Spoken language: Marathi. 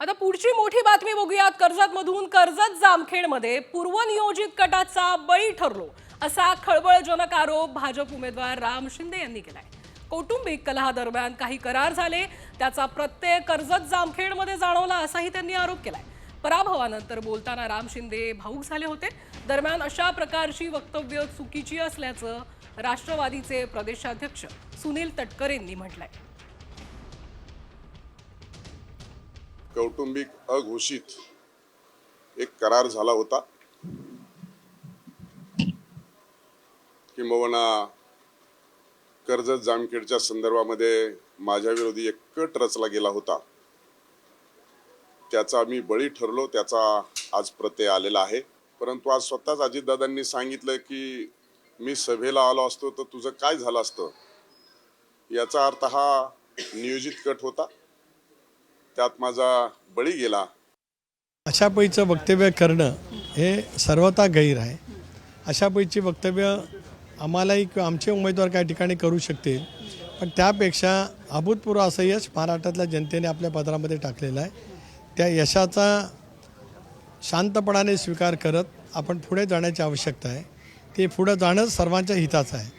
आता पुढची मोठी बातमी बघूयात। कर्जतमधून कर्जत जामखेडमध्ये पूर्वनियोजित कटाचा बळी ठरलो असा खळबळजनक आरोप भाजप उमेदवार राम शिंदे यांनी केलाय। कौटुंबिक कलहादरम्यान काही करार झाले, त्याचा प्रत्यय कर्जत जामखेडमध्ये जाणवला असाही त्यांनी आरोप केलाय। पराभवानंतर बोलताना राम शिंदे भावूक झाले होते। दरम्यान अशा प्रकारची वक्तव्य चुकीची असल्याचं राष्ट्रवादीचे प्रदेशाध्यक्ष सुनील तटकरेंनी म्हटलंय। कौटुंबिक अघोषित एक करार झाला होता, किंबहुना कर्जत जामखेडच्या संदर्भामध्ये माझ्या विरोधी एक कट रचला गेला होता। त्याचा मी बळी ठरलो, त्याचा आज प्रत्यय आलेला आहे। परंतु आज स्वतःच अजितदादांनी सांगितलं की मी सभेला आलो असतो तर तुझं काय झालं असतं। याचा अर्थ हा नियोजित कट होता, त्यात माझा बळी गेला। अशा पैचं वक्तव्य करणं हे सर्वथा गैर आहे। अशा पैची वक्तव्य आम्हालाही किंवा आमचे उमेदवार काही ठिकाणी करू शकतील, पण त्यापेक्षा अभूतपूर्व असं यश महाराष्ट्रातल्या जनतेने आपल्या पदरामध्ये टाकलेलं आहे। त्या यशाचा शांतपणाने स्वीकार करत आपण पुढे जाण्याची आवश्यकता आहे। ते पुढे जाणं सर्वांच्या हिताचं आहे।